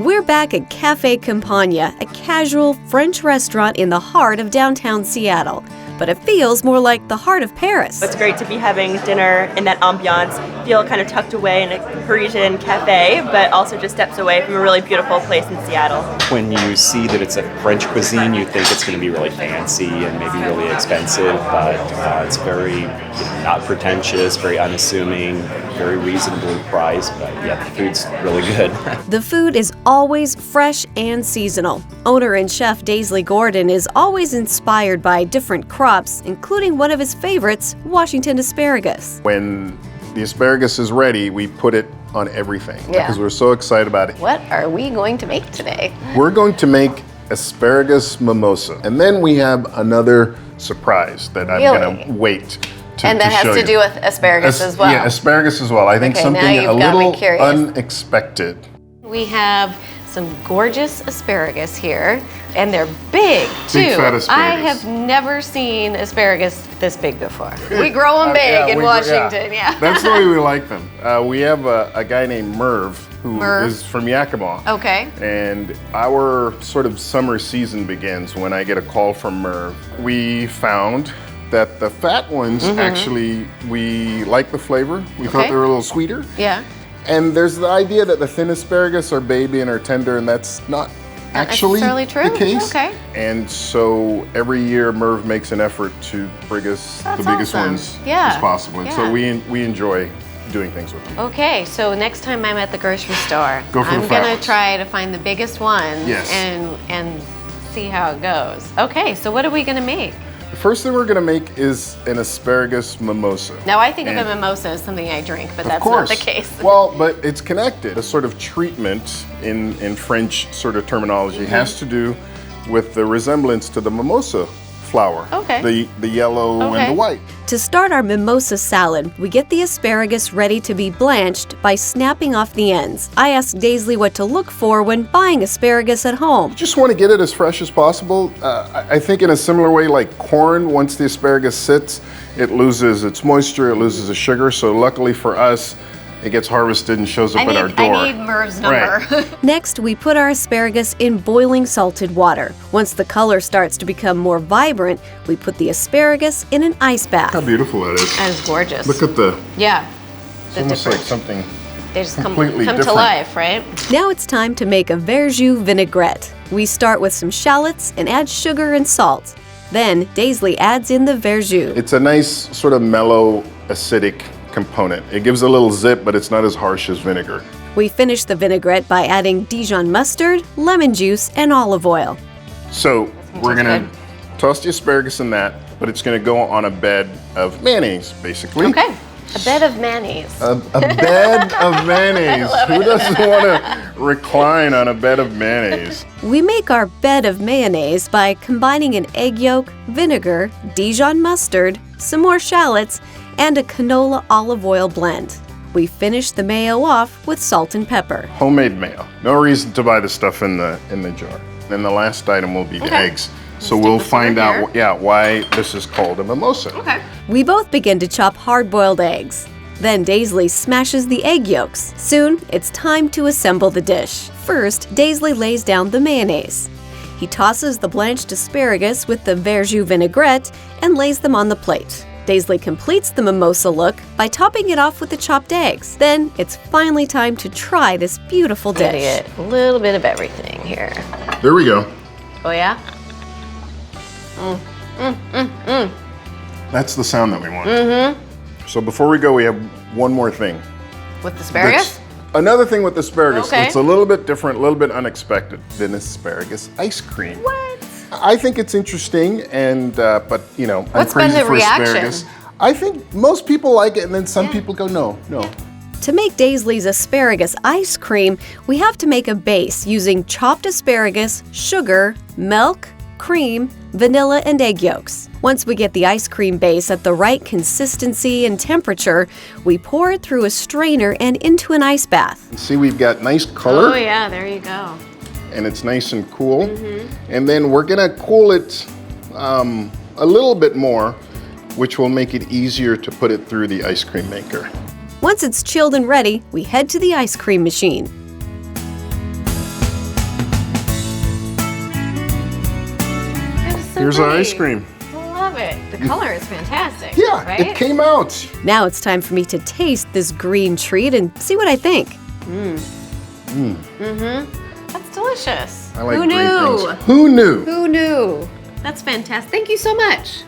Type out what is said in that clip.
We're back at Cafe Campagne, a casual French restaurant in the heart of downtown Seattle. But it feels more like the heart of Paris. It's great to be having dinner in that ambiance, feel kind of tucked away in a Parisian cafe, but also just steps away from a really beautiful place in Seattle. When you see that it's a French cuisine, you think it's going to be really fancy and maybe really expensive, but it's very not pretentious, very unassuming, very reasonably priced, but yeah, the food's really good. The food is always fresh and seasonal. Owner and chef Daisley Gordon is always inspired by different crops, including one of his favorites, Washington asparagus. When the asparagus is ready, we put it on everything because we're so excited about it. What are we going to make today? We're going to make asparagus mimosa. And then we have another surprise that I'm going to wait to show you. And that has to do with asparagus as well? Yeah, asparagus as well. I think something a little unexpected. We have some gorgeous asparagus here, and they're big too. Big fat asparagus. I have never seen asparagus this big before. We grow them big in Washington, That's the way we like them. We have a guy named Merv who is from Yakima. Okay. And our sort of summer season begins when I get a call from Merv. We found that the fat ones actually, we like the flavor. We thought they were a little sweeter. Yeah. And there's the idea that the thin asparagus are baby and are tender, and that's not actually the case. Okay. And so every year Merv makes an effort to bring us the biggest ones as possible. And so we enjoy doing things with them. Okay, so next time I'm at the grocery store, I'm gonna try to find the biggest ones and see how it goes. Okay, so what are we gonna make? The first thing we're going to make is an asparagus mimosa. Now I think of a mimosa as something I drink, but that's not the case. Well, but it's connected. A sort of treatment in French sort of terminology has to do with the resemblance to the mimosa flower. Okay. The yellow and the white. To start our mimosa salad, we get the asparagus ready to be blanched by snapping off the ends. I asked Daisley what to look for when buying asparagus at home. Just want to get it as fresh as possible. I think in a similar way like corn, once the asparagus sits, it loses its moisture, it loses the sugar. So luckily for us, it gets harvested and shows up at our door. I need Merv's number. Right. Next, we put our asparagus in boiling salted water. Once the color starts to become more vibrant, we put the asparagus in an ice bath. How beautiful that is. That is gorgeous. Look at the... Yeah. It's almost like something they just completely come different. to life, right? Now it's time to make a verjus vinaigrette. We start with some shallots and add sugar and salt. Then Daisley adds in the verjus. It's a nice sort of mellow, acidic component. It gives a little zip, but it's not as harsh as vinegar. We finish the vinaigrette by adding Dijon mustard, lemon juice, and olive oil. So we're gonna toss the asparagus in that, but it's gonna go on a bed of mayonnaise, basically. Okay, a bed of mayonnaise. A bed of mayonnaise. Who doesn't want to recline on a bed of mayonnaise? We make our bed of mayonnaise by combining an egg yolk, vinegar, Dijon mustard, some more shallots, and a canola olive oil blend. We finish the mayo off with salt and pepper. Homemade mayo. No reason to buy the stuff in the jar. Then the last item will be the eggs. So we'll find out why this is called a mimosa. Okay. We both begin to chop hard-boiled eggs. Then Daisley smashes the egg yolks. Soon, it's time to assemble the dish. First, Daisley lays down the mayonnaise. He tosses the blanched asparagus with the verjus vinaigrette and lays them on the plate. Daisley completes the mimosa look by topping it off with the chopped eggs. Then it's finally time to try this beautiful dish. Get a little bit of everything here. There we go. Oh yeah? That's the sound that we want. So before we go, we have one more thing. With the asparagus? Another thing with asparagus, Okay. it's a little bit different, a little bit unexpected than asparagus ice cream. What? I think it's interesting, and but you know, What's I'm crazy been the for reaction? asparagus. I think most people like it, and then some people go, no. To make Daisley's asparagus ice cream, we have to make a base using chopped asparagus, sugar, milk, cream, vanilla, and egg yolks. Once we get the ice cream base at the right consistency and temperature, we pour it through a strainer and into an ice bath. See, we've got nice color. Oh yeah, there you go. And it's nice and cool. And then we're gonna cool it a little bit more, which will make it easier to put it through the ice cream maker. Once it's chilled and ready, we head to the ice cream machine. so Here's pretty. our ice cream. I love it. The color is fantastic. Yeah, right? it came out. Now it's time for me to taste this green treat and see what I think. That's delicious. I like Who green knew? things. Who knew? Who knew? That's fantastic. Thank you so much.